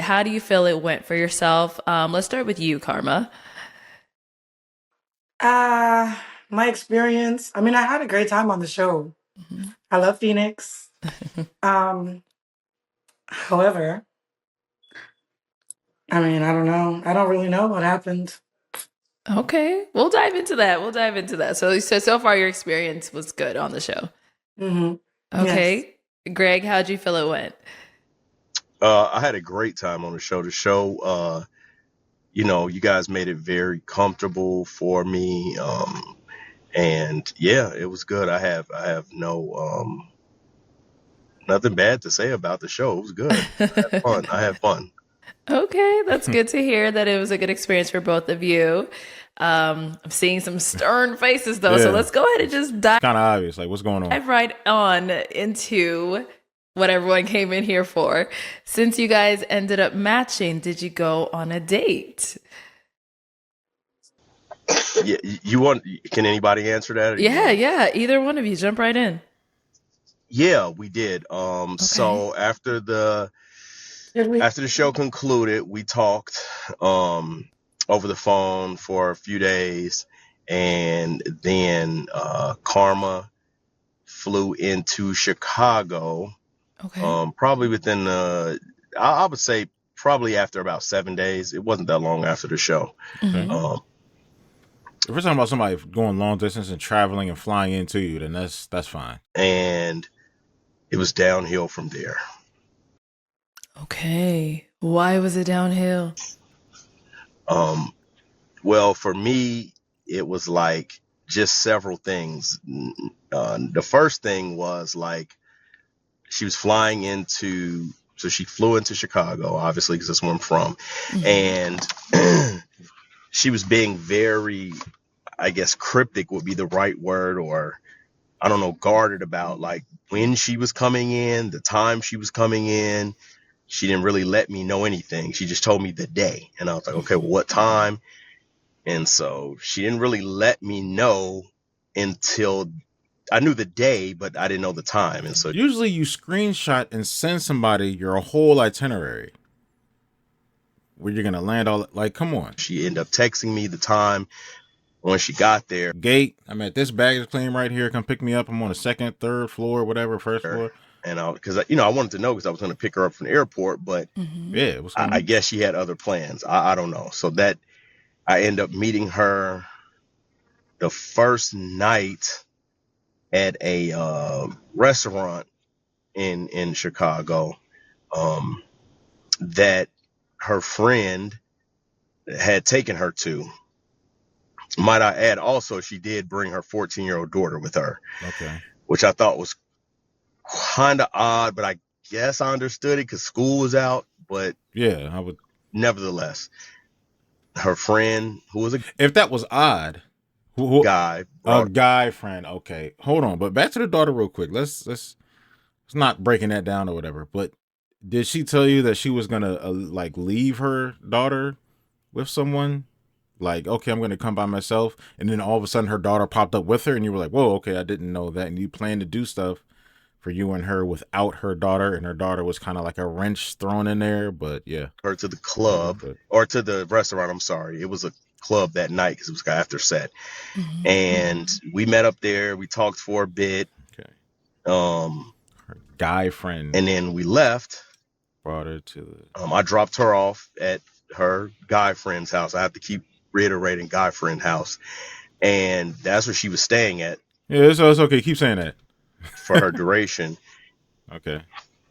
how do you feel it went for yourself? Let's start with you, Karma. My experience, I mean, I had a great time on the show. Mhm. I love Phoenix. Um, However, I mean, I don't know. I don't really know what happened. Okay, we'll dive into that. We'll dive into that. So far your experience was good on the show. Hmm. Yes. Okay, Greg, how'd you feel it went? I had a great time on the show. You guys made it very comfortable for me. And yeah, it was good. I have no nothing bad to say about the show. It was good. I had fun. I had fun. Okay, that's good to hear that it was a good experience for both of you. I'm seeing some stern faces though, so Yeah, let's go ahead and just it's kind of obvious. Like, what's going on? dive right on into what everyone came in here for. Since you guys ended up matching, did you go on a date? Yeah, you want? Can anybody answer that, or you Yeah, want? yeah. Either one of you, jump right in. Yeah, we did. Okay. So Did we? after the show concluded, we talked over the phone for a few days, and then Karma flew into Chicago. Okay. Probably within I would say probably after about 7 days. It wasn't that long after the show. Okay. Hmm. Um, If we're talking about somebody going long distance and traveling and flying into you, then that's fine. and it was downhill from there. Okay. Why was it downhill? Um, well, for me, it was like just several things. The first thing was like she was flying into, so she flew into Chicago, obviously, because that's where I'm from. Hmm. And she was being very, I guess, cryptic would be the right word, or I don't know, guarded about like when she was coming in, the time she was coming in. She didn't really let me know anything. She just told me the day. And I was like, okay, well, what time? And so she didn't really let me know until I knew the day, but I didn't know the time. And so Usually, you screenshot and send somebody your whole itinerary where you're gonna land. All like, come on, she ended up texting me the time when she got there. gate. I'm at this baggage claim right here. Come pick me up. I'm on the second, third floor, whatever, first floor. And because I wanted to know because I was going to pick her up from the airport, but Hmm. Yeah, what's I, going I on? guess she had other plans. I don't know. So that I end up meeting her the first night at a restaurant in Chicago um, that her friend had taken her to. Might I add, also she did bring her 14-year-old daughter with her, Okay. which I thought was kind of odd, but I guess I understood it because school was out. But Yeah, I would. nevertheless, her friend, who was a If that was odd, guy, a brought guy friend. Okay, hold on. But back to the daughter real quick. Let's not breaking that down or whatever. But did she tell you that she was gonna like leave her daughter with someone? Like, okay, I'm gonna come by myself, and then all of a sudden her daughter popped up with her, and you were like, whoa, okay, I didn't know that, and you planned to do stuff for you and her without her daughter, and her daughter was kind of like a wrench thrown in there. But yeah, her to the whatever. club But or to the restaurant. I'm sorry, it was a club that night because it was after set, Hmm. and we met up there. We talked for a bit, okay, um, her guy friend and then we left. brought her to the. I dropped her off at her guy friend's house. I have to keep reiterating guy friend house, and that's where she was staying at Yeah, it's okay. Keep saying that. for her duration. Okay.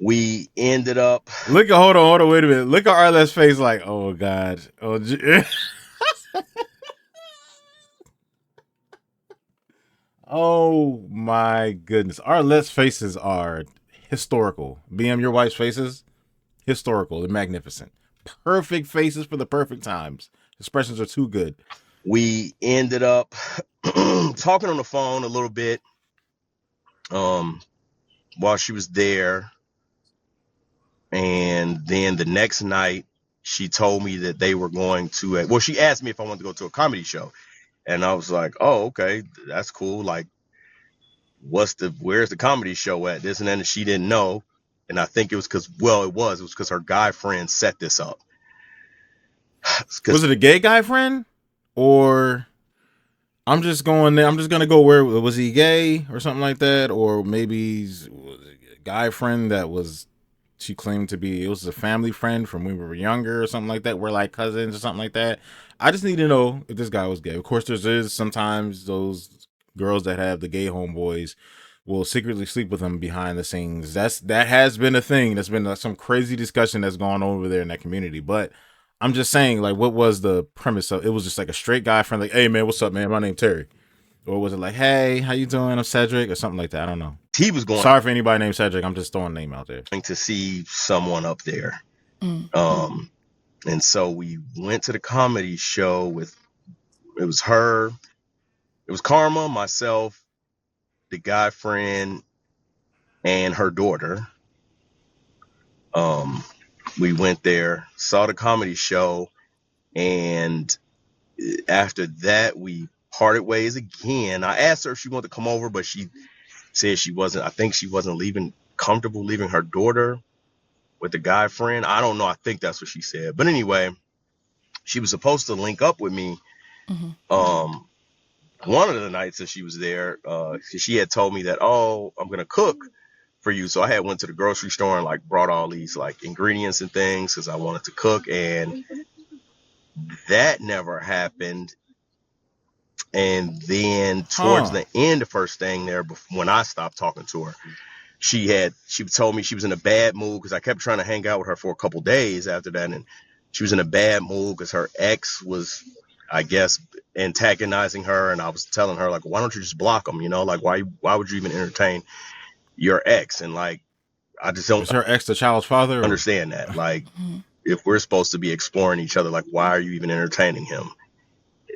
We ended up. Look at hold on, wait a minute. Look at Arlette's face, like, oh god, oh, oh my goodness. Arlette's faces are historical. BM, your wife's faces, historical and magnificent. Perfect faces for the perfect times. Expressions are too good. We ended up talking on the phone a little bit um, while she was there, and then the next night she told me that they were going to. Well, she asked me if I wanted to go to a comedy show, and I was like, "Oh, okay, that's cool. Like, where's the comedy show at?" This and then she didn't know. And I think it was because her guy friend set this up. Was it a gay guy friend, or I'm just going there? I'm just gonna go where was he gay or something like that, or maybe he's a guy friend that was she claimed to be. It was a family friend from when we were younger or something like that. We're like cousins or something like that. I just need to know if this guy was gay. Of course, there's sometimes those girls that have the gay homeboys will secretly sleep with them behind the scenes. That has been a thing. That's been some crazy discussion that's gone on over there in that community. But I'm just saying, like, what was the premise of it? Was just like a straight guy friend, like, hey man, what's up, man? My name's Terry. Or was it like, hey, how you doing? I'm Cedric, or something like that? I don't know. He was going. Sorry for anybody named Cedric. I'm just throwing a name out there. To see someone up there. And so we went to the comedy show it was her, it was Karma, myself, the guy friend, and her daughter. We went there, saw the comedy show, and after that we parted ways again. I asked her if she wanted to come over, but she said she wasn't comfortable leaving her daughter with the guy friend. I don't know. I think that's what she said. But anyway, she was supposed to link up with me. One of the nights that she was there, she had told me that, oh, I'm going to cook for you. So I had went to the grocery store and like brought all these like ingredients and things because I wanted to cook, and that never happened. And then towards the end, the first thing there, when I stopped talking to her, she told me she was in a bad mood because I kept trying to hang out with her for a couple days after that. And she was in a bad mood because her ex was, I guess, antagonizing her. And I was telling her, like, why don't you just block him? You know, like, why would you even entertain your ex? And like, I just don't. Is her ex the child's father? Understand that. Like, if we're supposed to be exploring each other, like, why are you even entertaining him?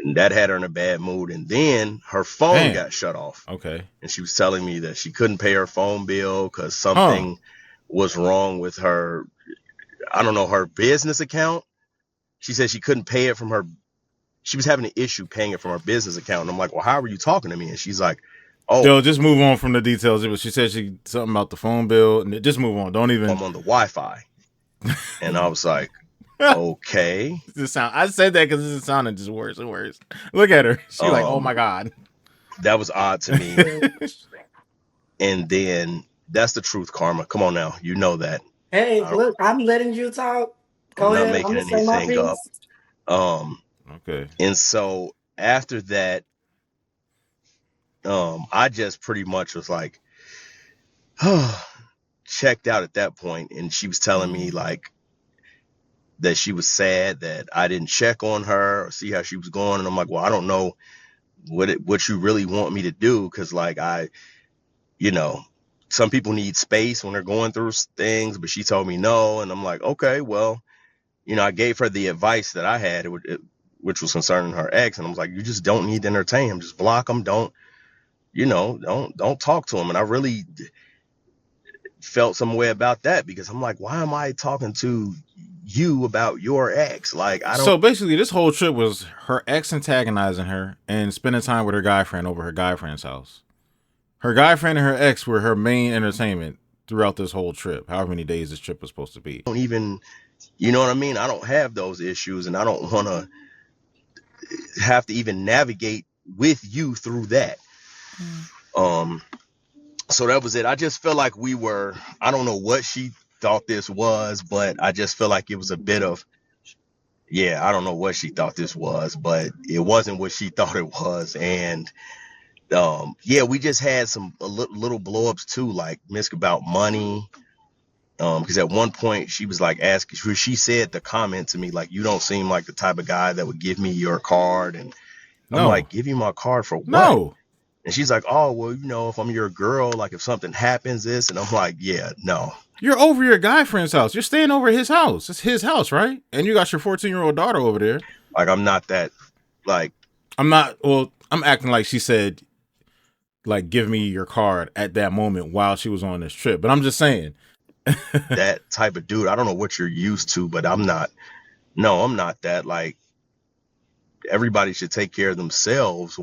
And that had her in a bad mood. And then her phone got shut off. Okay. And she was telling me that she couldn't pay her phone bill because something was wrong with her, I don't know, her business account. She said she couldn't pay it from her. She was having an issue paying it from her business account. And I'm like, well, how are you talking to me? And she's like, oh. Yo, just move on from the details. She said something about the phone bill. And just move on. Don't even. I'm on the Wi-Fi. And I was like, okay. I said that because it sounded just worse and worse. Look at her. She's like, oh my God. That was odd to me. And then that's the truth, Karma. Come on now. You know that. Hey, look, I'm letting you talk. Go ahead. I'm not making anything up. Okay. And so after that, I just pretty much was like, checked out at that point. And she was telling me like that she was sad that I didn't check on her or see how she was going. And I'm like, well, I don't know what you really want me to do. Cause like some people need space when they're going through things, but she told me no. And I'm like, okay, well, I gave her the advice that I had, which was concerning her ex. And I was like, you just don't need to entertain him. Just block him. Don't talk to him. And I really felt some way about that because I'm like, why am I talking to you about your ex? Like, I don't. So basically this whole trip was her ex antagonizing her and spending time with her guy friend over her guy friend's house. Her guy friend and her ex were her main entertainment throughout this whole trip, however many days this trip was supposed to be. Don't even, you know what I mean? I don't have those issues, and I don't want to have to even navigate with you through that. So that was it. I just feel like I don't know what she thought this was, but I just feel like it was a bit of, I don't know what she thought this was, but it wasn't what she thought it was. And we just had a little blow-ups too, like Misk about money. Because at one point she was like she said the comment to me, like, you don't seem like the type of guy that would give me your card. And I'm like, give you my card for what? No. And she's like, oh, well, if I'm your girl, like if something happens and I'm like, yeah, no. You're over your guy friend's house. You're staying over his house. It's his house, right? And you got your 14-year-old daughter over there. Like, I'm not that, like. I'm acting like she said, like, give me your card at that moment while she was on this trip. But I'm just saying. That type of dude. I don't know what you're used to, but I'm not that. Like, everybody should take care of themselves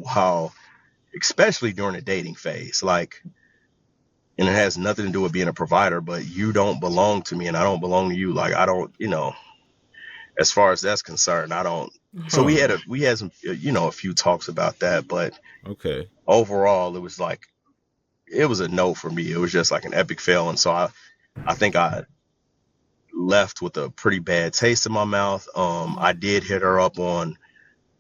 especially during the dating phase. Like, and it has nothing to do with being a provider, but you don't belong to me and I don't belong to you. Like, I don't, as far as that's concerned, I don't. So Huh. we had some, a few talks about that, but Okay. overall it was like, it was a no for me. It was just like an epic fail. And so I think I left with a pretty bad taste in my mouth. I did hit her up on,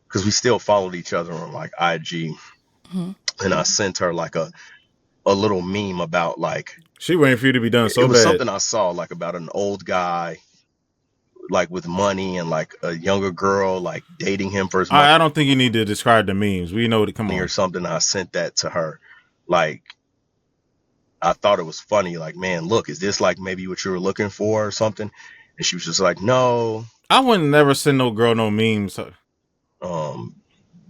because we still followed each other on like IG, Mhm. and I sent her like a little meme about like, She waiting for you to be done it so was bad. something I saw like about an old guy like with money and like a younger girl like dating him for his money I don't think you need to describe the memes. We know that. Come or on. something. I sent that to her. Like, I thought it was funny. Like, man, look, is this like maybe what you were looking for or something? And she was just like, no, I wouldn't never send no girl no memes. um,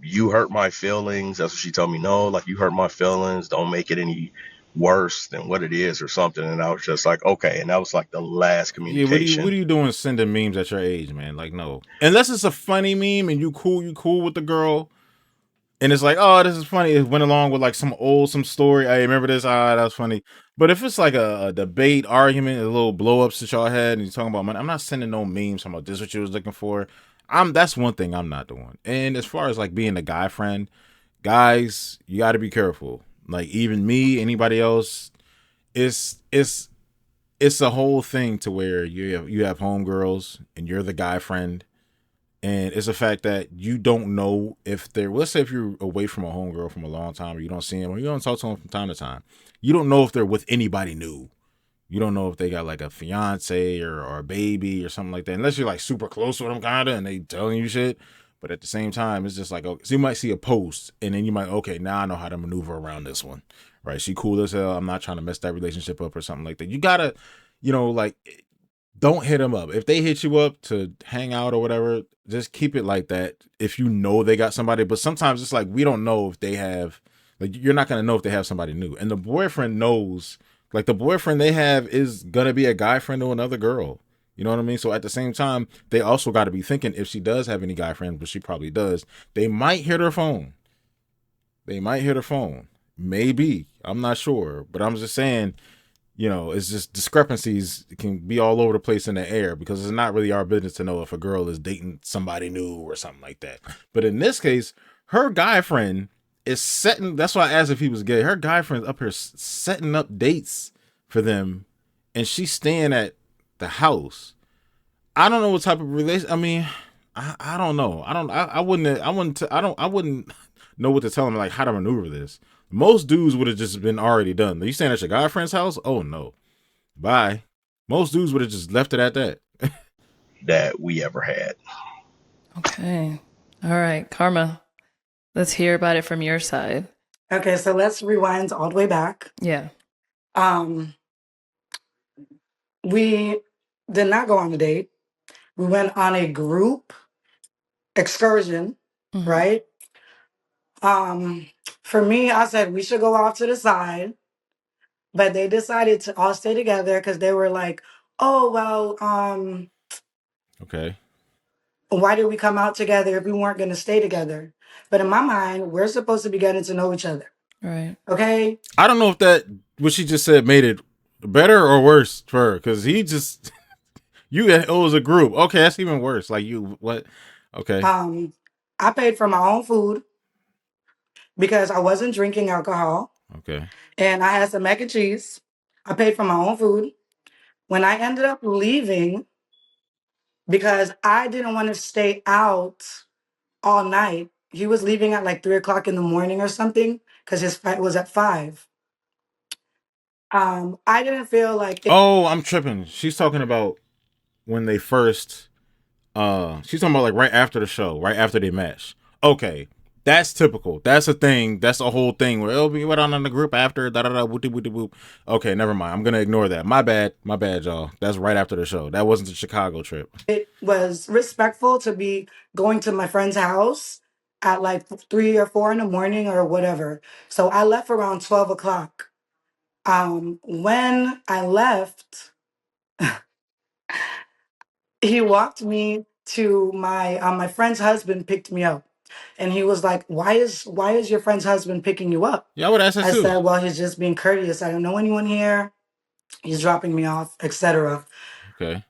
you hurt my feelings. That's what she told me. No, like, you hurt my feelings. Don't make it any worse than what it is or something. And I was just like, okay. And that was like the last Yeah, what communication. are you doing sending memes at your age, man? Like, no. Unless it's a funny meme and you cool with the girl, and it's like, oh, this is funny. It went along with like some story. I remember this. Ah, that was funny. But if it's like a debate, argument, a little blow ups that y'all had, and you're talking about money, I'm not sending no memes talking about this what you was looking for. That's one thing I'm not doing. And as far as like being a guy friend, guys, you got to be careful. Like even me, anybody else, it's it's it's a whole thing to where you have homegirls and you're the guy friend, and it's a fact that you don't know if they're, let's say if you're away from a homegirl from a long time or you don't see them or you don't talk to them from time to time, you don't know if they're with anybody new. You don't know if they got like a fiance or a baby or something like that, unless you're like super close with them kind of and they telling you shit. But at the same time, it's just like, okay, so you might see a post and then you might, okay, now I know how to maneuver around this one, right? She cool as hell. I'm not trying to mess that relationship up or something like that. You gotta, like, don't hit them up. If they hit you up to hang out or whatever, just keep it like that. If you know they got somebody, but sometimes it's like we don't know if they have, like, you're not gonna know if they have somebody new, and the boyfriend knows, like, the boyfriend they have is gonna be a guy friend to another girl. You know what I mean? So at the same time, they also got to be thinking if she does have any guy friends, but she probably does, they might hit her phone. They might hit her phone. Maybe. I'm not sure, but I'm just saying, it's just discrepancies can be all over the place in the air because it's not really our business to know if a girl is dating somebody new or something like that. But in this case, her guy friend is setting, that's why I asked if he was gay. Her guy friend's up here setting up dates for them, and she's staying at the house. I don't know what type of relation. I mean, I don't know. I wouldn't know what to tell him, like how to maneuver this. Most dudes would have just been already done. Are you staying at your guy friend's house? Oh no. Bye. Most dudes would have just left it at that. That we ever had. Okay. All right, Karma. Let's hear about it from your side. Okay, so let's rewind all the way back. Yeah. Um, we did not go on a date. We went on a group excursion, Mhm. right? For me, I said we should go off to the side, but they decided to all stay together because they were like, "Oh well, Okay. why did we come out together if we weren't going to stay together?" But in my mind, we're supposed to be getting to know each other. Right. Okay. I don't know if that what she just said made it better or worse for her, because he just it was a group. Okay, that's even worse. Like, you what? Okay. I paid for my own food because I wasn't drinking alcohol, Okay. and I had some mac and cheese. I paid for my own food. When I ended up leaving, because I didn't want to stay out all night, he was leaving at like 3 o'clock in the morning or something because his flight was at 5. I didn't feel like it. Oh, I'm tripping. She's talking about when they first she's talking about like right after the show, right after they match. Okay. That's typical. That's a thing. That's a whole thing where we went on in the group after da da da whoopty whoopty whoop. Okay, never mind. I'm gonna ignore that. My bad. My bad, y'all. That's right after the show. That wasn't the Chicago trip. It was respectful to be going to my friend's house at like 3 or 4 in the morning or whatever. So I left around 12 o'clock. When I left, he walked me to my friend's husband picked me up. And he was like, why is your friend's husband picking you up? Yeah, I would ask that I too. said, well, he's just being courteous. I don't know anyone here. He's dropping me off, etc. Okay.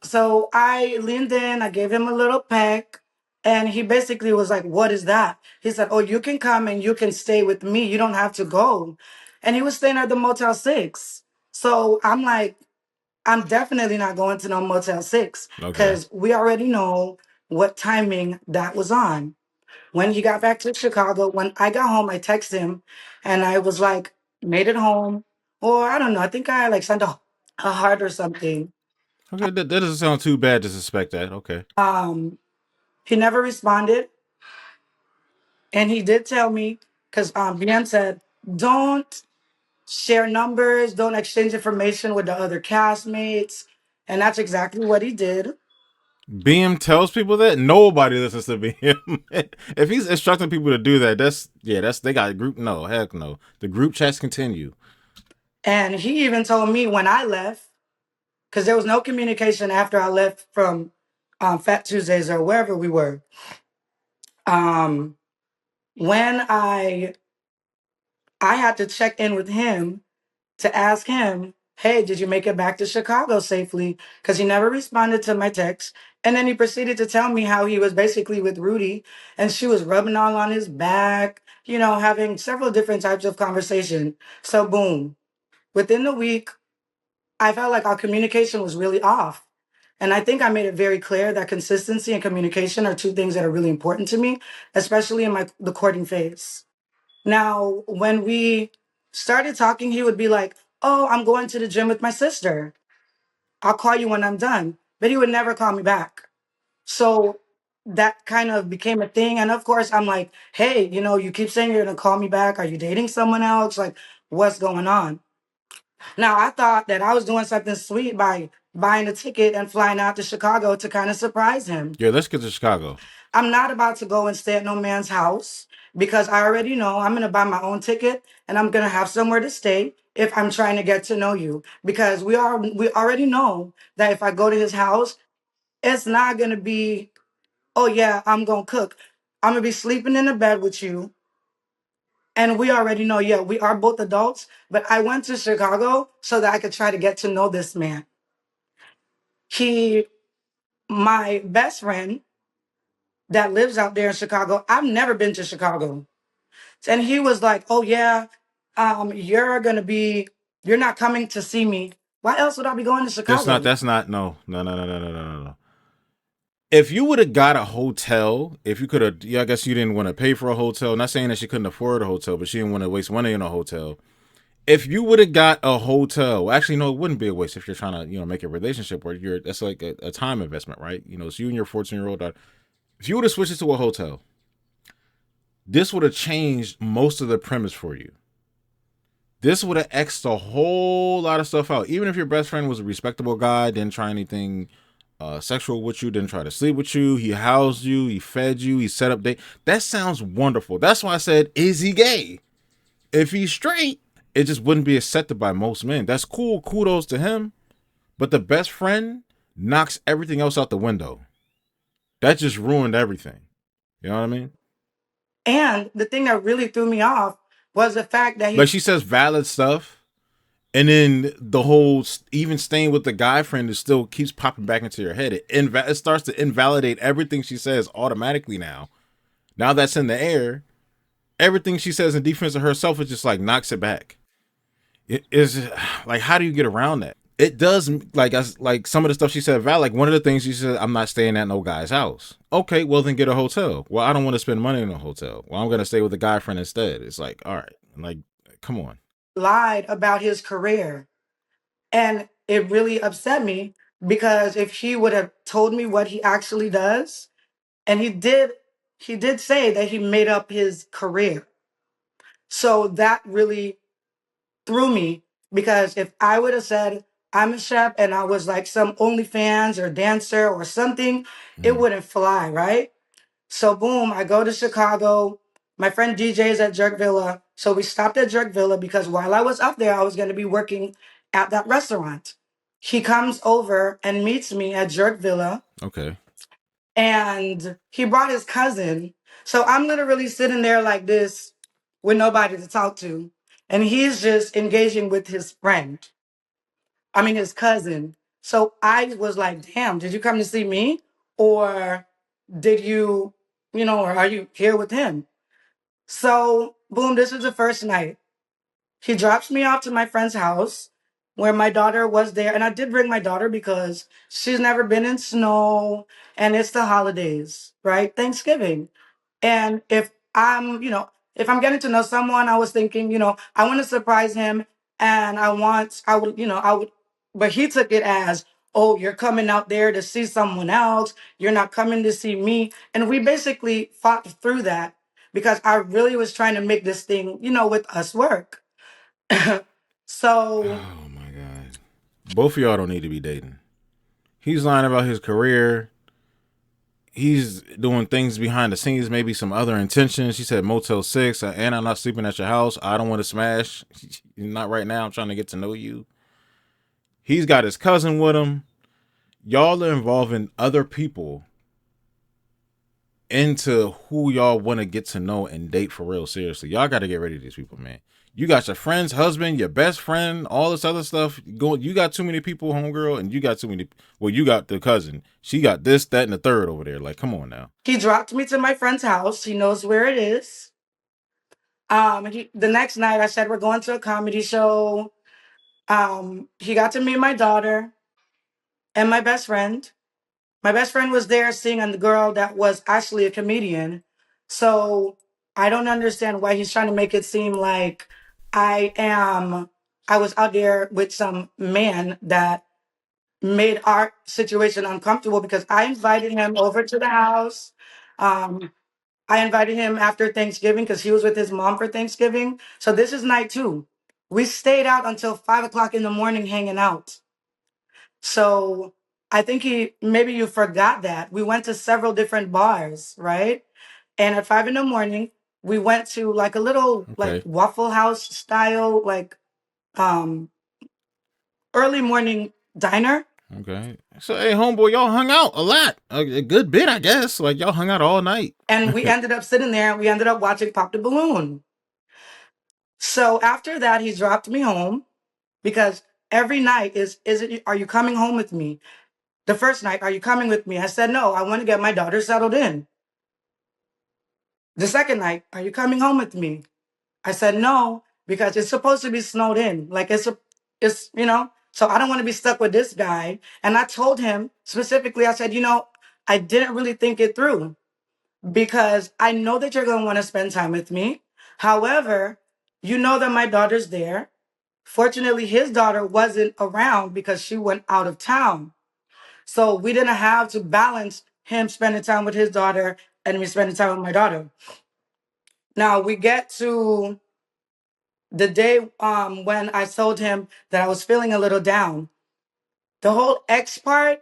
So I leaned in, I gave him a little peck, and he basically was like, what is that? He said, oh, you can come and you can stay with me. You don't have to go. And he was staying at the Motel 6. So I'm like, I'm definitely not going to no Motel 6 Okay. because we already know what timing that was on. When he got back to Chicago, when I got home, I texted him and I was like, made it home. Or I don't know, I think I like sent a heart or something. Okay. That doesn't sound too bad to suspect that. Okay. He never responded. And he did tell me, because Bien said, don't share numbers, don't exchange information with the other castmates. And that's exactly what he did. BM tells people that nobody listens to BM. If he's instructing people to do that, that's they got a group. No, heck no. The group chats continue. And he even told me when I left, because there was no communication after I left from Fat Tuesdays or wherever we were. Um, when I had to check in with him to ask him, hey, did you make it back to Chicago safely? Because he never responded to my text. And then he proceeded to tell me how he was basically with Rudy and she was rubbing all on his back, you know, having several different types of conversation. So boom, within the week, I felt like our communication was really off. And I think I made it very clear that consistency and communication are two things that are really important to me, especially in the courting phase. Now, when we started talking, he would be like, oh, I'm going to the gym with my sister. I'll call you when I'm done. But he would never call me back. So that kind of became a thing. And of course, I'm like, hey, you know, you keep saying you're going to call me back. Are you dating someone else? Like, what's going on? Now, I thought that I was doing something sweet by buying a ticket and flying out to Chicago to kind of surprise him. Yeah, let's get to Chicago. I'm not about to go and stay at no man's house because I already know I'm going to buy my own ticket and I'm going to have somewhere to stay if I'm trying to get to know you because we already know that if I go to his house, it's not going to be, oh yeah, I'm going to cook. I'm going to be sleeping in the bed with you. And we already know, yeah, we are both adults, but I went to Chicago so that I could try to get to know this man. My best friend that lives out there in Chicago, I've never been to Chicago. And he was like, oh yeah, you're not coming to see me. Why else would I be going to Chicago? That's not, no. No. If you would have got a hotel, if you could have, yeah, I guess you didn't want to pay for a hotel. Not saying that she couldn't afford a hotel, but she didn't want to waste money on a hotel. If you would have got a hotel, actually, no, it wouldn't be a waste if you're trying to, make a relationship where that's like a time investment, right? It's you and your 14-year-old daughter. If you would have switched it to a hotel, this would have changed most of the premise for you. This would have X'd a whole lot of stuff out. Even if your best friend was a respectable guy, didn't try anything sexual with you, didn't try to sleep with you, he housed you, he fed you, he set up date. That sounds wonderful. That's why I said, is he gay? If he's straight, it just wouldn't be accepted by most men. That's cool. Kudos to him. But the best friend knocks everything else out the window. That just ruined everything. You know what I mean? And the thing that really threw me off was the fact that Like she says valid stuff. And then the whole even staying with the guy friend is still keeps popping back into your head. It starts to invalidate everything she says automatically now. Now that's in the air, everything she says in defense of herself is just like knocks it back. It is like, how do you get around that? It does, like some of the stuff she said valid. Like one of the things she said, I'm not staying at no guy's house. Okay, well then get a hotel. Well, I don't want to spend money on a hotel. Well, I'm gonna stay with a guy friend instead. It's like, all right, like, come on. lied about his career. And it really upset me because if he would have told me what he actually does, and he did say that he made up his career. So that really threw me because if I would have said I'm a chef and I was like some OnlyFans or dancer or something, it wouldn't fly, right? So boom, I go to Chicago. My friend DJ's at Jerk Villa. So we stopped at Jerk Villa because while I was up there, I was going to be working at that restaurant. He comes over and meets me at Jerk Villa. Okay. and he brought his cousin. So I'm literally sitting there like this with nobody to talk to. And he's just engaging with his friend. I mean, his cousin. So I was like, damn, did you come to see me? Or did you, or are you here with him? So, boom, this is the first night. He drops me off to my friend's house where my daughter was there. And I did bring my daughter because she's never been in snow and it's the holidays, right? Thanksgiving. And if I'm getting to know someone, I was thinking, I want to surprise him and I would, but he took it as, oh, you're coming out there to see someone else. You're not coming to see me. And we basically fought through that because I really was trying to make this thing, with us work. So Oh my god. Both of y'all don't need to be dating. He's lying about his career. He's doing things behind the scenes, maybe some other intentions. She said Motel 6, and I'm not sleeping at your house. I don't want to smash. Not right now. I'm trying to get to know you. He's got his cousin with him. Y'all are involving other people into who y'all want to get to know and date for real. Seriously, y'all got to get rid of these people, man. You got your friend's husband, your best friend, all this other stuff going. You got too many people, homegirl, and you got too many. Well, you got the cousin. She got this, that, and the third over there. Like, come on now. he dropped me to my friend's house. He knows where it is. The next night I said, we're going to a comedy show. He got to meet my daughter and my best friend. My best friend was there seeing a girl that was actually a comedian. So I don't understand why he's trying to make it seem like I am, I was out there with some man that made our situation uncomfortable because I invited him over to the house. Um, I invited him after Thanksgiving because he was with his mom for Thanksgiving. So this is night two. We stayed out until 5 o'clock in the morning hanging out. So I think maybe you forgot that. We went to several different bars, right? And at 5 in the morning, we went to like a little like Okay. Waffle House style, like um early morning diner. Okay. So, hey, homeboy, y'all hung out a lot. A good bit, I guess. Like, y'all hung out all night. And we ended up sitting there and we ended up watching Pop the Balloon. So after that, he dropped me home because every night are you coming home with me? The first night, are you coming with me? I said, no, I want to get my daughter settled in. The second night, are you coming home with me? I said, no, because it's supposed to be snowed in. Like so I don't want to be stuck with this guy. And I told him specifically, I said, I didn't really think it through because I know that you're going to want to spend time with me. However, you know that my daughter's there. Fortunately, his daughter wasn't around because she went out of town. So we didn't have to balance him spending time with his daughter and me spending time with my daughter. Now we get to the day when I told him that I was feeling a little down. The whole ex part,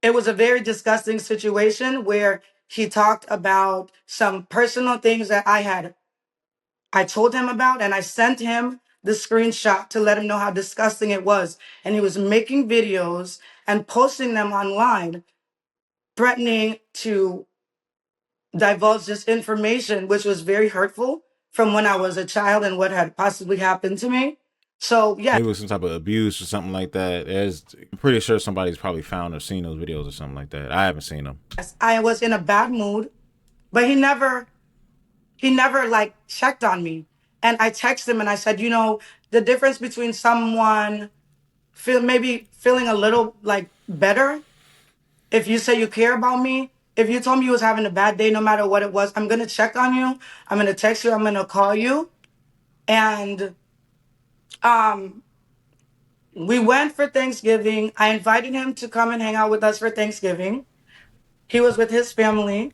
it was a very disgusting situation where he talked about some personal things that I told him about, and I sent him the screenshot to let him know how disgusting it was. And he was making videos and posting them online, threatening to divulge this information, which was very hurtful from when I was a child and what had possibly happened to me. So, yeah, Maybe it was some type of abuse or something like that. I'm pretty sure somebody's probably found or seen those videos or something like that. I haven't seen them. I was in a bad mood, but he never like checked on me. And I texted him and I said, the difference between someone maybe feeling a little like better, if you say you care about me, if you told me you was having a bad day, no matter what it was, I'm going to check on you. I'm going to text you. I'm going to call you. And um, we went for Thanksgiving. I invited him to come and hang out with us for Thanksgiving. He was with his family.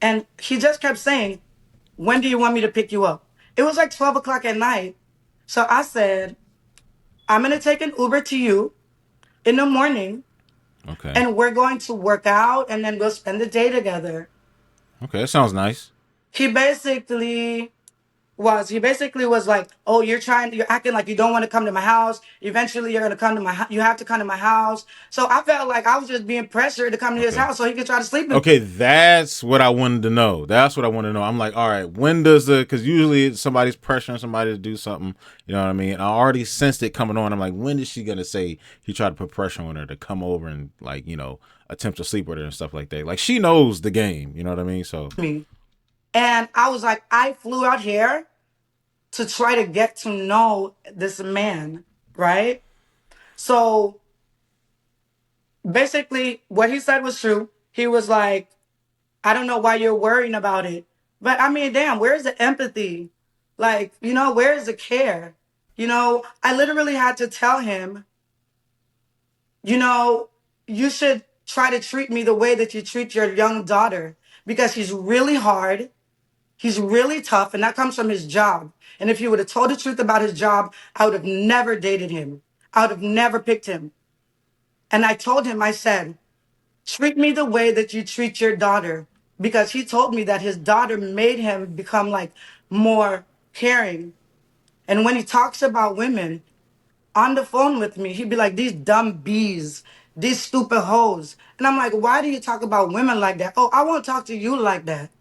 And he just kept saying, when do you want me to pick you up? It was like 12 o'clock at night. So I said, I'm going to take an Uber to you in the morning Okay. and we're going to work out and then we'll spend the day together. Okay, that sounds nice. He basically was he basically was like, "Oh, you're acting like you don't want to come to my house. Eventually, you're gonna come to you have to come to my house." So I felt like I was just being pressured to come to his Okay. house so he could try to sleep in. Okay, that's what I wanted to know. That's what I want to know. I'm like, all right, when does because usually somebody's pressuring somebody to do something, you know what I mean? I already sensed it coming on. I'm like, when is she going to say he tried to put pressure on her to come over and, like, attempt to sleep with her and stuff like that? Like, she knows the game, you know what I mean? So, Me. And I was like, I flew out here to try to get to know this man, right? So basically, what he said was true. He was like, I don't know why you're worrying about it. But I mean, damn, where's the empathy? Like, where's the care? I literally had to tell him, you know, you should try to treat me the way that you treat your young daughter because he's really hard. He's really tough, and that comes from his job. And if he would have told the truth about his job, I would have never dated him. I would have never picked him. And I told him, I said, treat me the way that you treat your daughter. Because he told me that his daughter made him become like more caring. And when he talks about women on the phone with me, he'd be like, these dumb bees, these stupid hoes. And I'm like, why do you talk about women like that? Oh, I won't talk to you like that.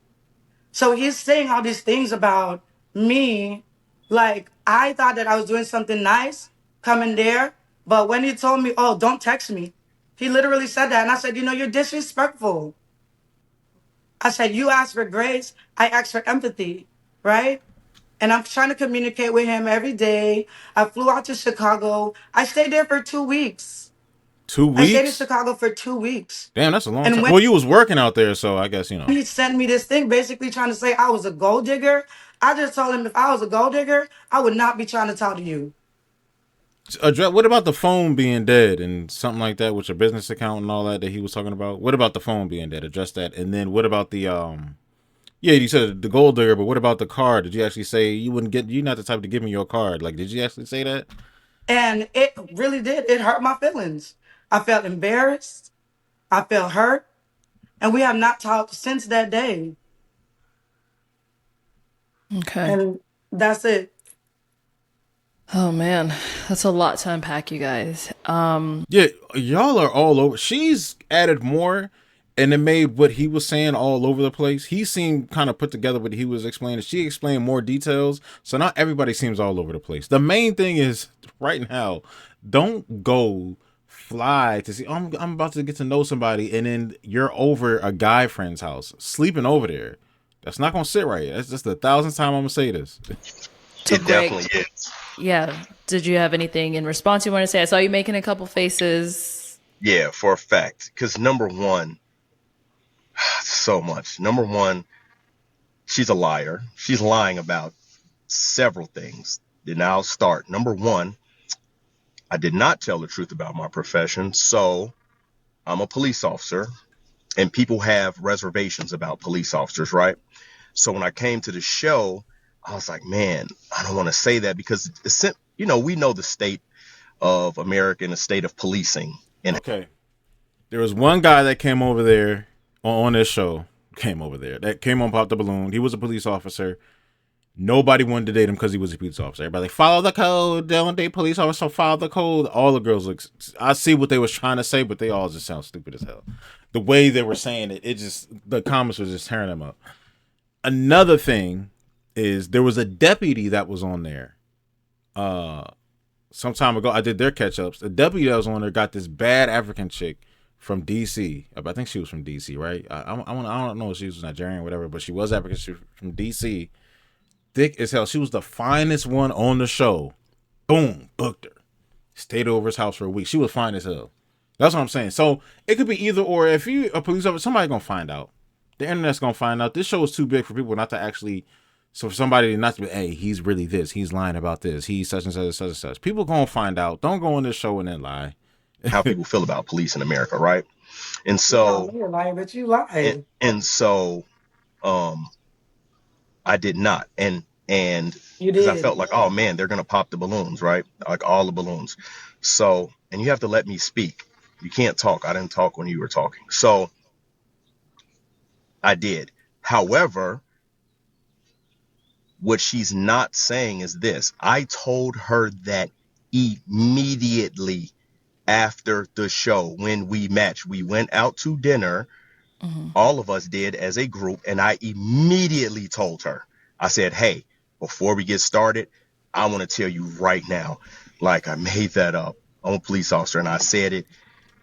So he's saying all these things about me. Like, I thought that I was doing something nice coming there. But when he told me, oh, don't text me, he literally said that. And I said, you're disrespectful. I said, you asked for grace. I asked for empathy, right? And I'm trying to communicate with him every day. I flew out to Chicago. I stayed there for 2 weeks. 2 I stayed in weeks? Chicago for 2 weeks. Damn, that's a long And time. when Well, you was working out there, so I guess, he sent me this thing basically trying to say I was a gold digger, I just told him if I was a gold digger, I would not be trying to talk to you. What about the phone being dead and something like that with your business account and all that he was talking about? What about the phone being dead? Address that. And then what about the yeah, you said the gold digger, but what about the card? Did you actually say you're not the type to give me your card? Like, did you actually say that? And it really did. It hurt my feelings. I felt embarrassed. I felt hurt. And we have not talked since that day. Okay. And that's it. Oh man, that's a lot to unpack, you guys. Yeah, y'all are all over. She's added more, and it made what he was saying all over the place. He seemed kind of put together what he was explaining. She explained more details, so not everybody seems all over the place. The main thing is right now, don't go fly to see. Oh, I'm about to get to know somebody, and then you're over a guy friend's house, sleeping over there. That's not gonna sit right. That's just the thousandth time I'm gonna say this. So It Greg, definitely is. yeah, did you have anything in response you want to say? I saw you making a couple faces. Yeah, for a fact. Because number one, so much. Number one, she's a liar. She's lying about several things. Then I'll start. Number one, I did not tell the truth about my profession. So I'm a police officer, and people have reservations about police officers, right? So when I came to the show, I was like, man, I don't want to say that because we know the state of America and the state of policing. And Okay. There was one guy that came over there on this show. Came over there. That came on Pop the Balloon. He was a police officer. Nobody wanted to date him because he was a police officer. Everybody like, follow the code. Don't date police officers, so follow the code. All the girls look. I see what they was trying to say, but they all just sound stupid as hell. The way they were saying it, the comments was just tearing them up. Another thing is there was a deputy that was on there. Some time ago, I did their catch ups. The deputy that was on there got this bad African chick from DC. I think she was from DC, right? I don't know if she was Nigerian or whatever, but she was African. She was from DC. Thick as hell. She was the finest one on the show. Boom, booked her. Stayed over his house for a week. She was fine as hell. That's what I'm saying. So it could be either or. If you a police officer, somebody gonna find out. The internet's gonna find out. This show is too big for people not to actually. So for somebody not to be, hey, he's really this. He's lying about this. He's such and such and such and such. People gonna find out. Don't go on this show and then lie. how people feel about police in America, right? And No, so, you're lying, but you and, lied. and so, um, I did not, and You because I did. felt like, oh man, they're gonna pop the balloons, right? Like all the balloons. So, and you have to let me speak. You can't talk. I didn't talk when you were talking. So I did. However, What she's not saying is this. I told her that immediately after the show when we matched. We went out to dinner. Mhm. All of us did as a group. And I immediately told her, I said, hey, before we get started, I want to tell you right now, like I made that up. I'm a police officer and I said it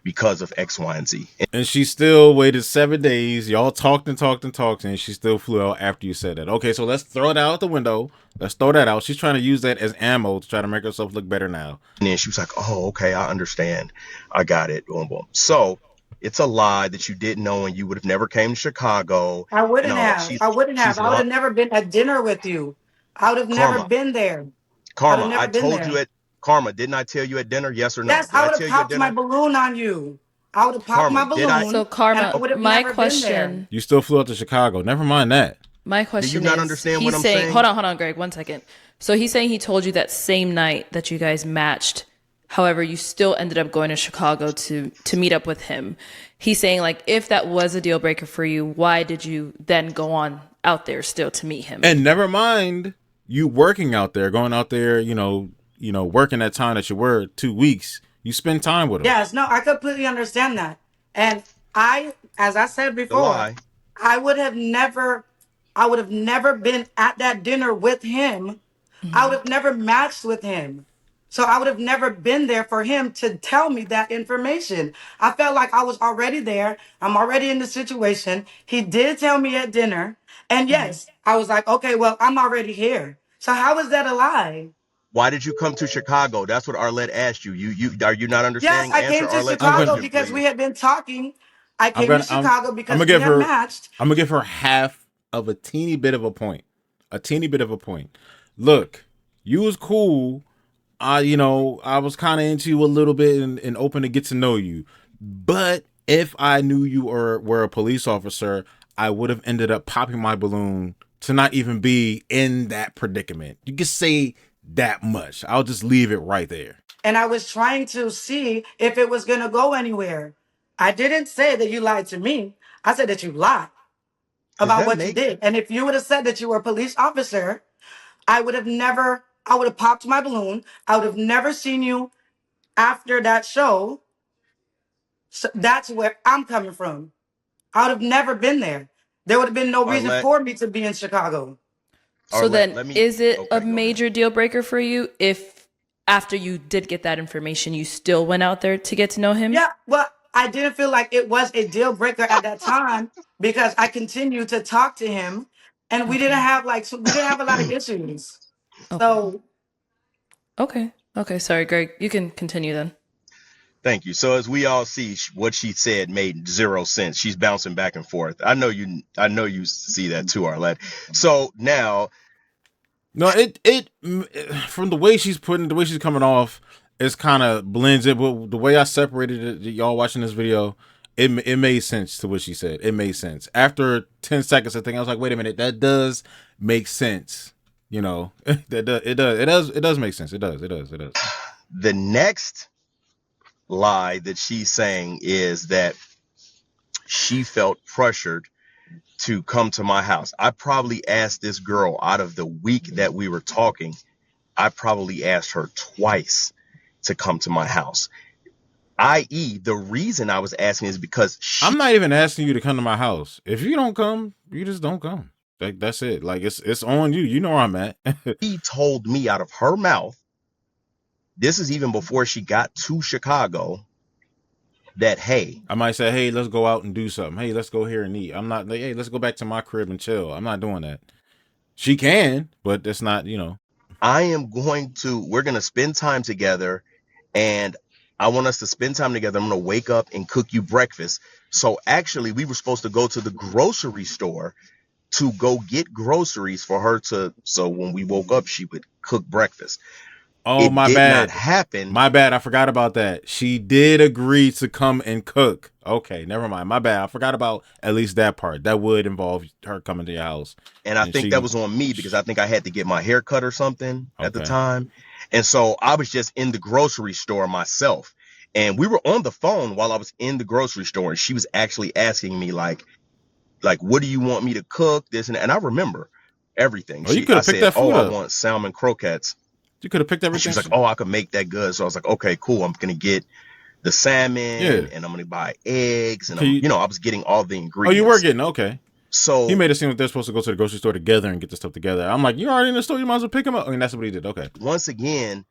because of X, Y, and Z. And she still waited 7 days. Y'all talked and talked and talked, and she still flew out after you said that. Okay, so let's throw it out the window. Let's throw that out. She's trying to use that as ammo to try to make herself look better now. And then she was like, oh, okay, I understand. I got it. Boom, boom. So it's a lie that you didn't know and you would have never came to Chicago I and wouldn't all that. have. I wouldn't have. She's I would lying. have never been at dinner with you. I would have never Karma, been there. I would have Karma, I never been told there. you at Karma, didn't I tell you at dinner? Yes or no? Yes, Did I I would have tell you at popped my dinner? balloon on you. I would have popped my Karma, did I? balloon So and I Karma, would have my never been there. question, You still flew out to Chicago. Never mind that. my Do you question not is, understand what he's I'm saying, saying? hold on, Greg, 1 second. So he's saying he told you that same night that you guys matched. However, you still ended up going to Chicago to meet up with him. He's saying, like, if that was a deal breaker for you, why did you then go on out there still to meet him? And never mind you working out there, going out there, working that time that you were 2 weeks. You spend time with him. Yes, no, I completely understand that. And as I said The before, lie. I would have never, I would have never been at that dinner with him. I would have never matched with him. So I would have never been there for him to tell me that information. I felt like I was already there. I'm already in the situation. He did tell me at dinner. And yes, I was like, okay, well, I'm already here. So how is that a lie? Why did you come to Chicago? That's what Arlette asked you. You are you not Yes, understanding? I Answer came to Arlette's I'm Chicago gonna question, because we please. had been talking. I I'm came to gonna Chicago I'm gonna because we give had her matched. I'm gonna give her half of a teeny bit of a point. A teeny bit of a point. Look, you was cool. I was kind of into you a little bit and open to get to know you. But if I knew you were a police officer, I would have ended up popping my balloon to not even be in that predicament. You can say that much. I'll just leave it right there. And I was trying to see if it was going to go anywhere. I didn't say that you lied to me. I said that you lied Does about that what you make did. And if you would have said that you were a police officer, I would have popped my balloon. I would have never seen you after that show. So that's where I'm coming from. I would have never been there. There would have been no reason Arlette? for me to be in Chicago. So Arlette, then, let me. is it a Okay, go ahead. major deal breaker for you if after you did get that information, you still went out there to get to know him? Yeah, well, I didn't feel like it was a deal breaker at that time because I continued to talk to him, and we didn't Okay. have we didn't have a lot of issues. Okay. So Okay. Okay. Sorry, Greg. You can continue then. Thank you. So as we all see, what she said made zero sense. She's bouncing back and forth. I know you. I know you see that too, Arlette. So now, No, from the way she's coming off, it's kind of blends it. But the way I separated it, y'all watching this video, it made sense to what she said. It made sense. After 10 seconds, I think I was like, wait a minute, that does make sense. It does make sense. It does. the next lie that she's saying is that she felt pressured to come to my house. I probably asked this girl out of the week that we were talking, I probably asked her twice to come to my house. I.e., the reason I was asking is because I'm not even asking you to come to my house. If you don't come, you just don't come. That's it. Like it's on you. You know where I'm at. she told me out of her mouth, this is even before she got to Chicago, that, hey, I might say, hey, let's go out and do something. Hey, let's go here and eat. I'm not like, hey, let's go back to my crib and chill. I'm not doing that. She can, but it's not, we're going to spend time together and I want us to spend time together. I'm going to wake up and cook you breakfast. So actually, we were supposed to go to the grocery store to go get groceries for her so when we woke up, she would cook breakfast. Oh, It my did bad. not happen. My bad. I forgot about that. She did agree to come and cook. Okay, never mind. My bad. I forgot about at least that part. That would involve her coming to your house. And I think that was on me because I think I had to get my hair cut or something at the Okay. time. And so I was just in the grocery store myself. And we were on the phone while I was in the grocery store. And she was actually asking me like, what do you want me to cook? This and that. And I remember. everything. Oh, you could I have picked said, that oh, food I up. want salmon croquettes. You could have picked And she everything. was like, oh, I could make that good. So I was like, okay, cool. I'm going to get the salmon Yeah. and I'm going to buy eggs. And Can you? I was getting all the Oh, you were ingredients. getting okay. He So made it seem like they're supposed to go to the grocery store together and get the stuff together. I'm like, you already in the store. You might as well pick them up. I mean, that's what he did. Okay. once again,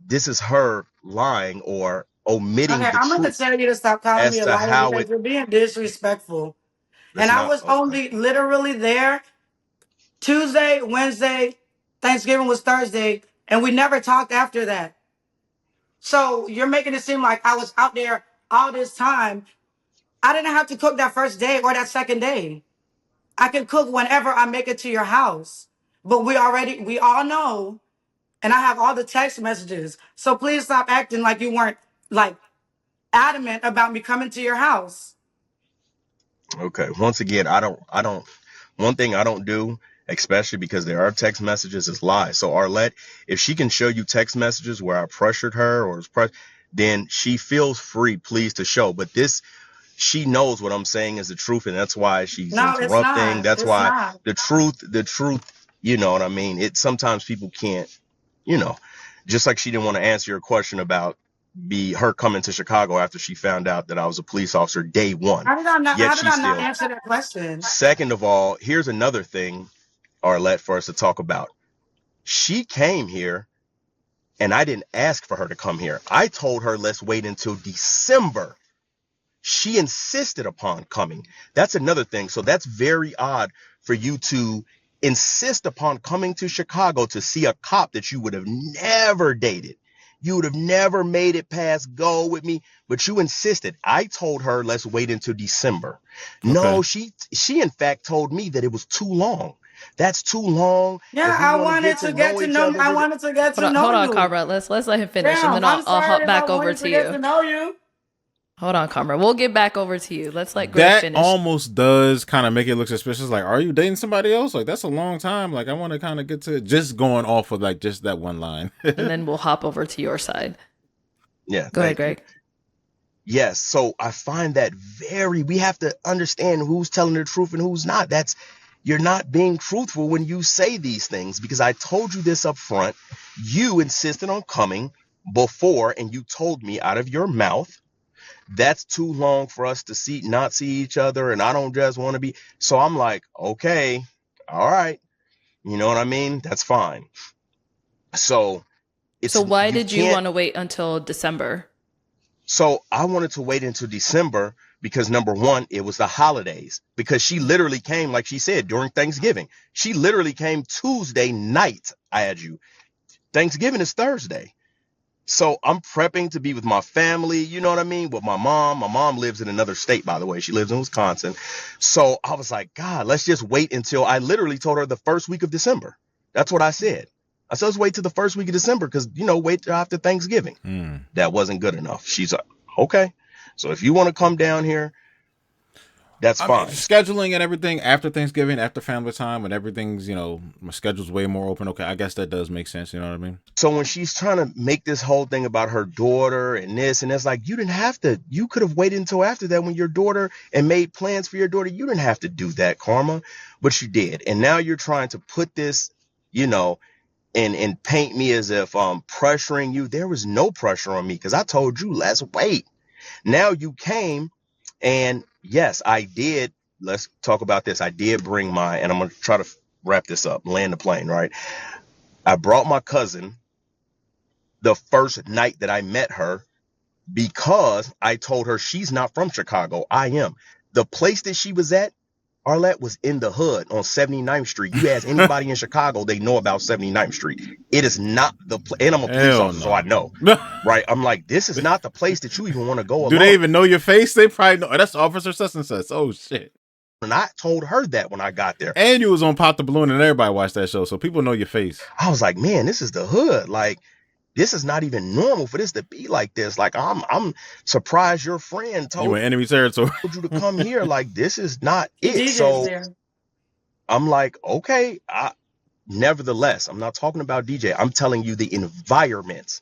this is her lying or omitting Okay, the I'm gonna truth tell you to stop calling as me a to liar how because it. you're being disrespectful. And That's I not was okay. only literally there Tuesday, Wednesday, Thanksgiving was Thursday, and we never talked after that. So you're making it seem like I was out there all this time. I didn't have to cook that first day or that second day. I can cook whenever I make it to your house. But we all know, and I have all the text messages. So please stop acting like you weren't like adamant about me coming to your house. Okay. Once again, I don't. One thing I don't do, especially because there are text messages, is lie. So Arlette, if she can show you text messages where I pressured her or was then she feels free, please, to show. But this, she knows what I'm saying is the truth, and that's why she's No, it's interrupting. not. That's It's why not. the truth. You know what I mean? It sometimes people can't. You know, just like she didn't want to answer your question about her coming to Chicago after she found out that I was a police officer day one. Yet How did she I not still. answer that question? Second of all, here's another thing, Arlette, for us to talk about. She came here and I didn't ask for her to come here. I told her, let's wait until December. She insisted upon coming. That's another thing. So that's very odd for you to insist upon coming to Chicago to see a cop that you would have never dated. You would have never made it past go with me, but you insisted. I told her, let's wait until December. Okay. No, she in fact told me that it was too long. That's too long. Yeah, If we want to get to know each other, I wanted to get to know Hold on, you. Comrade. Let's let him finish, and then Damn, I'm I'll sorry hop if I back over wanted to to get to you. know you. Hold on, Comrade. We'll get back over to you. Let's let Greg That finish. almost does kind of make it look suspicious. Like, are you dating somebody else? Like, that's a long time. Like, I want to kind of get to just going off of like just that one line. And then we'll hop over to your side. yeah, Go ahead, thank you. Greg. Yes, so I find that we have to understand who's telling the truth and who's not. You're not being truthful when you say these things, because I told you this up front. You insisted on coming before, and you told me out of your mouth, that's too long for us to not see each other, and I don't just want to be. So I'm like, okay, all right. You know what I mean? That's fine. So Why you did you can't. want to wait until December? So I wanted to wait until December because, number one, it was the holidays. Because she literally came, like she said, during Thanksgiving. She literally came Tuesday night. I had you. Thanksgiving is Thursday. So I'm prepping to be with my family, you know what I mean? With my mom. My mom lives in another state, by the way. She lives in Wisconsin. So I was like, God, let's just wait until, I literally told her the first week of December. That's what I said. I said, let's wait till the first week of December because, wait till after Thanksgiving. That wasn't good enough. She's like, okay. So if you want to come down here, that's fine. Scheduling and everything after Thanksgiving, after family time, when everything's, my schedule's way more open. Okay, I guess that does make sense. You know what I mean? So when she's trying to make this whole thing about her daughter and this, and it's like, you didn't have to, you could have waited until after that when your daughter and made plans for your daughter. You didn't have to do that, Karma, but you did. And now you're trying to put this, and paint me as if I'm pressuring you. There was no pressure on me because I told you, let's wait. Now you came, and yes, I did. Let's talk about this. I did bring and I'm going to try to wrap this up, land the plane, right? I brought my cousin the first night that I met her because I told her she's not from Chicago. I am. The place that she was at, Arlette, was in the hood on 79th Street. You ask anybody in Chicago, they know about 79th Street. It is not the place. And I'm a police officer, so I know. Right? I'm like, this is not the place that you even want to go alone. Do they even know your face? They probably know. That's Officer such and such. Oh, shit. And I told her that when I got there. And you was on Pop the Balloon and everybody watched that show, so people know your face. I was like, man, this is the hood. Like, this is not even normal for this to be like this. Like, I'm surprised your friend told you in enemy territory. you to come here. Like, this is not it. So I'm like, okay. Nevertheless, I'm not talking about DJ. I'm telling you the environment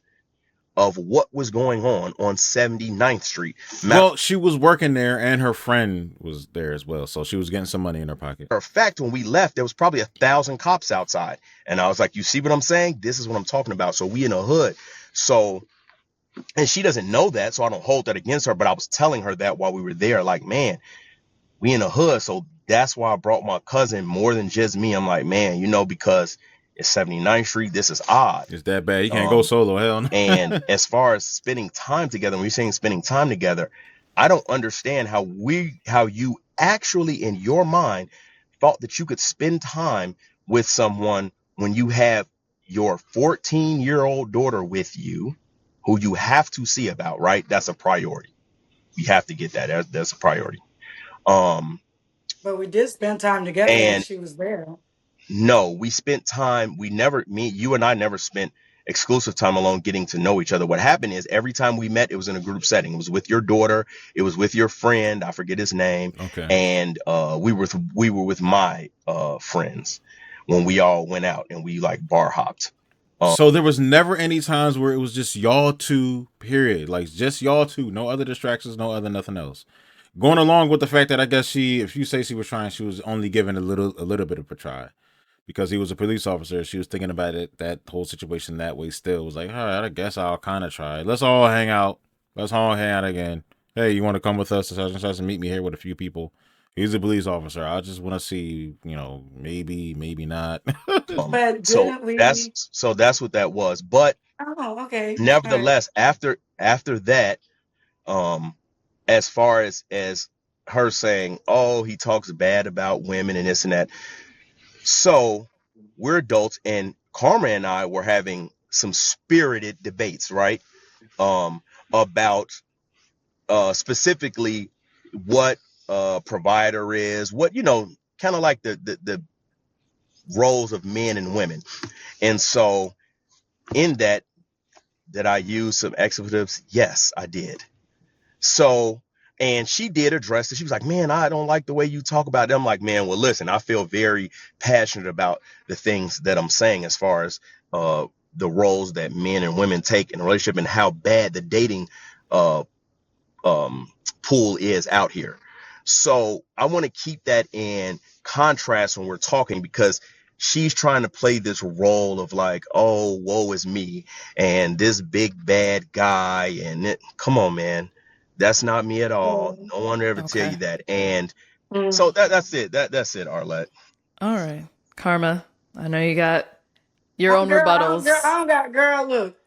of what was going on 79th Street. Well, she was working there and her friend was there as well. So she was getting some money in her pocket. Matter of fact, when we left, there was probably 1,000 cops outside. And I was like, you see what I'm saying? This is what I'm talking about. So we in a hood. So, and she doesn't know that, so I don't hold that against her. But I was telling her that while we were there, like, man, we in a hood. So that's why I brought my cousin more than just me. I'm like, man, you know, because it's 79th Street. This is odd. It's that bad. You can't go solo. Hell no. And as far as spending time together, when you're saying spending time together, I don't understand how you actually in your mind thought that you could spend time with someone when you have your 14-year-old daughter with you, who you have to see about, right? That's a priority. You have to get that. That's a priority. But we did spend time together when And she was there. no, we spent time. You and I never spent exclusive time alone getting to know each other. What happened is every time we met, it was in a group setting. It was with your daughter. It was with your friend. I forget his name. Okay. And we were with my friends when we all went out and we like bar hopped. So there was never any times where it was just y'all two, period. Like just y'all two, no other distractions, no other nothing else. Going along with the fact that I guess if you say she was trying, she was only given a little bit of a try. Because he was a police officer, she was thinking about it, that whole situation that way still. It was like, all right, I guess I'll kind of try. Let's all hang out. Let's all hang out again. Hey, you want to come with us to such and such and meet me here with a few people? He's a police officer. I just want to see, you know, maybe not. But So didn't we? that's what that was. But Oh, okay. nevertheless, after that, as far as her saying, oh, he talks bad about women and this and that. So we're adults, and Karma and I were having some spirited debates, right? About specifically what provider is, what, you know, kind of like the roles of men and women. And so in that I used some expletives? Yes, I did. So, and she did address it. She was like, man, I don't like the way you talk about them. I'm like, man, well, listen, I feel very passionate about the things that I'm saying as far as the roles that men and women take in a relationship and how bad the dating pool is out here. So I want to keep that in contrast when we're talking, because she's trying to play this role of like, oh, woe is me and this big bad guy. And come on, man. That's not me at all. No one ever tell you that. And so that's it. That's it, Arlette. All right. Karma, I know you got your own Girl, rebuttals. I don't got, girl, look,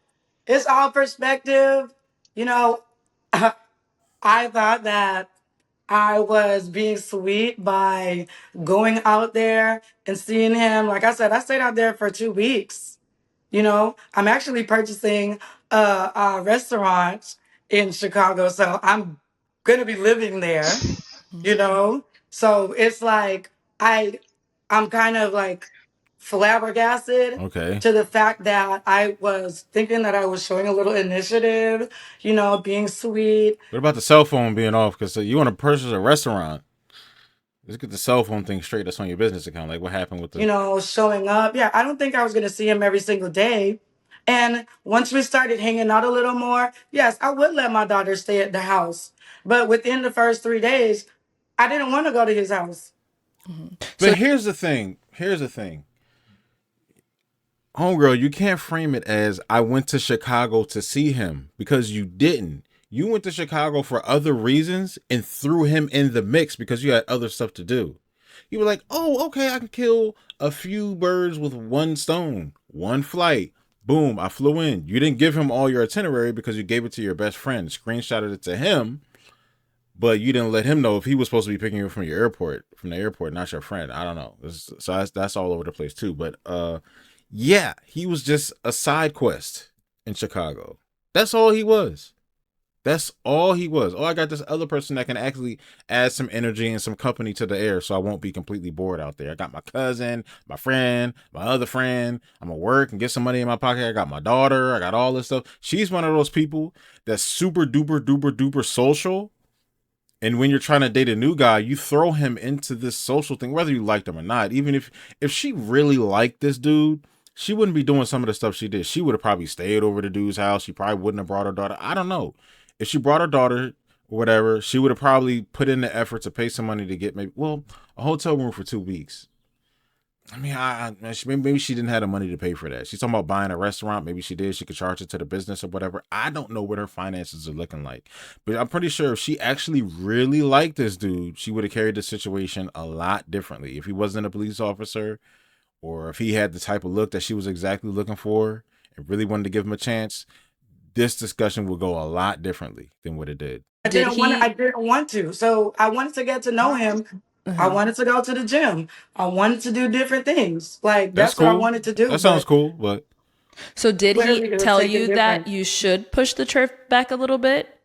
it's all perspective. You know, I thought that I was being sweet by going out there and seeing him. Like I said, I stayed out there for 2 weeks. You know, I'm actually purchasing a restaurant in Chicago, so I'm gonna be living there. You know, so it's like I'm kind of like flabbergasted Okay. to the fact that I was thinking that I was showing a little initiative, you know, being sweet. What about the cell phone being off? Because you want to purchase a restaurant. Let's get the cell phone thing straight. That's on your business account. Like what happened with the... You know, showing up. Yeah, I don't think I was going to see him every single day. And once we started hanging out a little more, yes, I would let my daughter stay at the house. But within the first 3 days, I didn't want to go to his house. But here's the thing. Homegirl, you can't frame it as I went to Chicago to see him, because you didn't. You went to Chicago for other reasons and threw him in the mix because you had other stuff to do. You were like, oh, okay, I can kill a few birds with one stone, one flight. Boom, I flew in. You didn't give him all your itinerary because you gave it to your best friend, screenshotted it to him, but you didn't let him know if he was supposed to be picking you up from the airport, not your friend. I don't know. So that's all over the place too. But yeah, he was just a side quest in Chicago. That's all he was. Oh, I got this other person that can actually add some energy and some company to the air so I won't be completely bored out there. I got my cousin, my friend, my other friend. I'm going to work and get some money in my pocket. I got my daughter. I got all this stuff. She's one of those people that's super duper social. And when you're trying to date a new guy, you throw him into this social thing, whether you liked him or not. Even if she really liked this dude, she wouldn't be doing some of the stuff she did. She would have probably stayed over the dude's house. She probably wouldn't have brought her daughter. I don't know. If she brought her daughter or whatever, she would have probably put in the effort to pay some money to get maybe, well, a hotel room for 2 weeks. I mean, maybe she didn't have the money to pay for that. She's talking about buying a restaurant. Maybe she did. She could charge it to the business or whatever. I don't know what her finances are looking like. But I'm pretty sure if she actually really liked this dude, she would have carried the situation a lot differently. If he wasn't a police officer, or if he had the type of look that she was exactly looking for and really wanted to give him a chance, this discussion would go a lot differently than what it did. I didn't want to. So I wanted to get to know him. I wanted to go to the gym. I wanted to do different things. Like that's cool. what I wanted to do. That sounds cool, but So did he Clearly, it was tell taken you that different. you should push the trip back a little bit?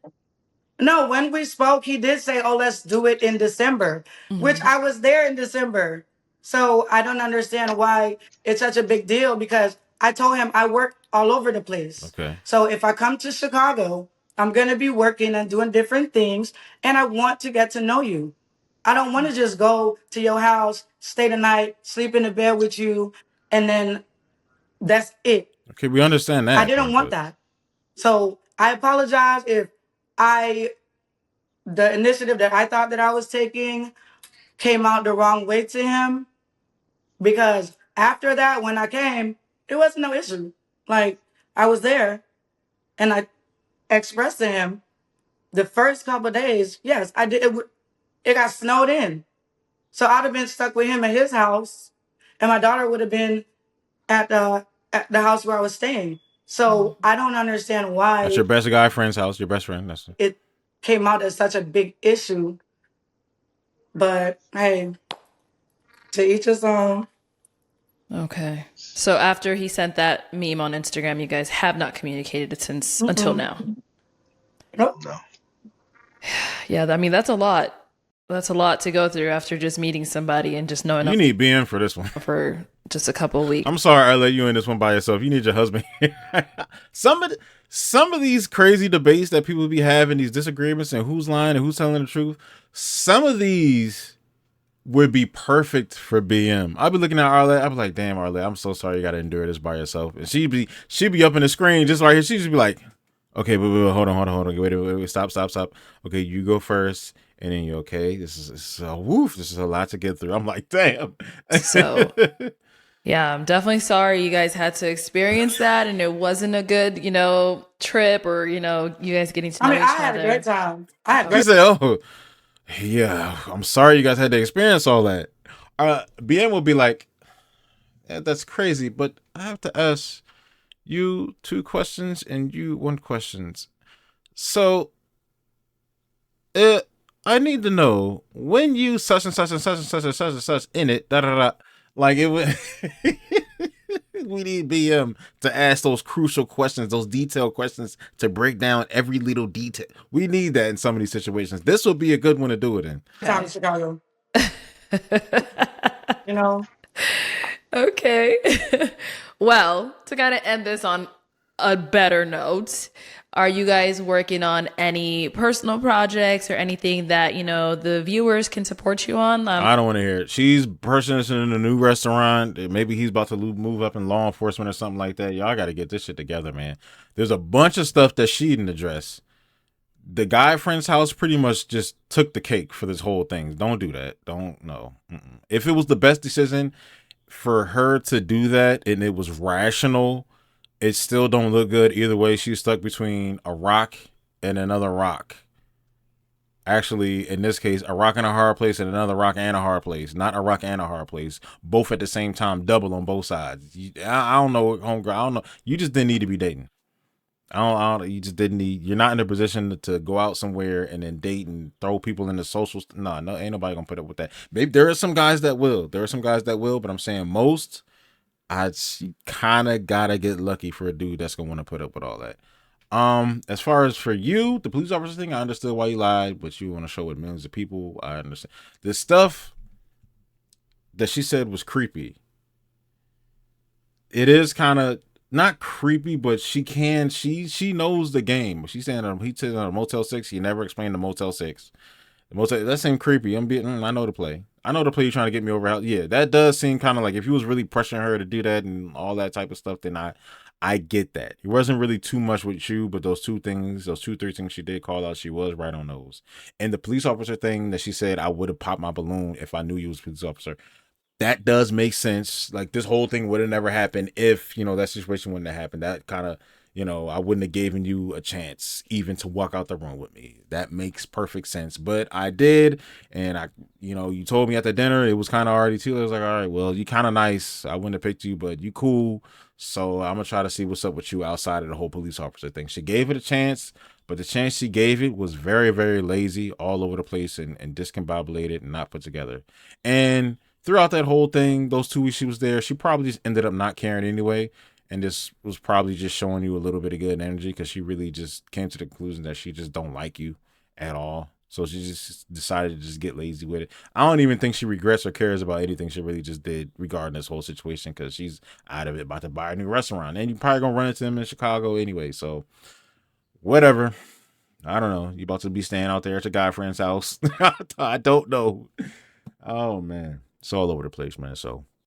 No, when we spoke, he did say, "Oh, let's do it in December," which I was there in December. So I don't understand why it's such a big deal because I told him I work all over the place. okay. So if I come to Chicago, I'm going to be working and doing different things, and I want to get to know you. I don't want to just go to your house, stay the night, sleep in the bed with you, and then that's it. Okay, we understand that. I didn't want that. So I apologize if the initiative that I thought that I was taking came out the wrong way to him. Because after that, when I came, it was no issue. Like I was there and I expressed to him the first couple of days, yes, I did. It got snowed in. So I'd have been stuck with him at his house and my daughter would have been at the house where I was staying. So I don't understand why That's your best guy friend's house, your best friend. That's it came out as such a big issue. But hey, to each his own. Okay. So after he sent that meme on Instagram, you guys have not communicated since until now. Nope. No. Yeah, I mean that's a lot. That's a lot to go through after just meeting somebody and just knowing you need BM for this one. for just a couple of weeks. I'm sorry I let you in this one by yourself. You need your husband. Some of these crazy debates that people be having, these disagreements and who's lying and who's telling the truth, some of these would be perfect for BM. I'd be looking at Arlette. I'd be like, damn, Arlette, I'm so sorry you got to endure this by yourself. And she'd be up in the screen just right here. She'd just be like, okay, but hold on. Wait, stop. Okay, you go first. And then you okay? This is a woof. This is a lot to get through. I'm like, damn. So, yeah, I'm definitely sorry you guys had to experience that, and it wasn't a good, trip, or you guys getting to know each other. I had a great time. He said, "Oh, yeah, I'm sorry you guys had to experience all that." BM will be like, "That's crazy," but I have to ask you 2 questions and you 1 question. So, I need to know when you such and such and such and such and such and such in it, like it would. We need BM to ask those crucial questions, those detailed questions to break down every little detail. We need that in some of these situations. This would be a good one to do it in. Time in Chicago. Okay. Well, to kind of end this on a better note, are you guys working on any personal projects or anything that, the viewers can support you on? I don't want to hear it. She's purchasing a new restaurant. Maybe he's about to move up in law enforcement or something like that. Y'all got to get this shit together, man. There's a bunch of stuff that she didn't address. The guy friend's house pretty much just took the cake for this whole thing. Don't do that. Don't, no. If it was the best decision for her to do that and it was rational, it still don't look good either way. She's stuck between a rock and another rock. Actually, in this case, a rock and a hard place and another rock and a hard place. Not a rock and a hard place. Both at the same time, double on both sides. I don't know, homegirl. I don't know. You just didn't need to be dating. You just didn't need. You're not in a position to go out somewhere and then date and throw people in the socials. No, ain't nobody gonna put up with that. Maybe there are some guys that will. But I'm saying most. You kind of gotta get lucky for a dude that's gonna want to put up with all that. As far as for you, the police officer thing, I understood why you lied, but you want to show it millions of people. I understand. The stuff that she said was creepy. It is kind of not creepy, but she knows the game. She's saying he said on a Motel 6. He never explained the Motel 6. That seemed creepy. I know the play. I know the play. You're trying to get me over. Yeah, that does seem kind of like if you was really pressuring her to do that and all that type of stuff. Then I get that. It wasn't really too much with you, but those 3 things she did call out, she was right on those. And the police officer thing that she said, I would have popped my balloon if I knew you was a police officer. That does make sense. Like this whole thing would have never happened if, that situation wouldn't have happened. That kind of, I wouldn't have given you a chance even to walk out the room with me. That makes perfect sense. But I did. And you told me at the dinner, it was kind of already too. I was like, all right, well, you kind of nice. I wouldn't have picked you, but you cool. So I'm going to try to see what's up with you outside of the whole police officer thing. She gave it a chance, but the chance she gave it was very, very lazy, all over the place and discombobulated and not put together. And throughout that whole thing, those 2 weeks she was there, she probably just ended up not caring anyway. And this was probably just showing you a little bit of good energy because she really just came to the conclusion that she just don't like you at all. So she just decided to just get lazy with it. I don't even think she regrets or cares about anything she really just did regarding this whole situation because she's out of it, about to buy a new restaurant. And you're probably going to run into them in Chicago anyway. So whatever. I don't know. You about to be staying out there at your guy friend's house. I don't know. Oh, man. It's all over the place, man. So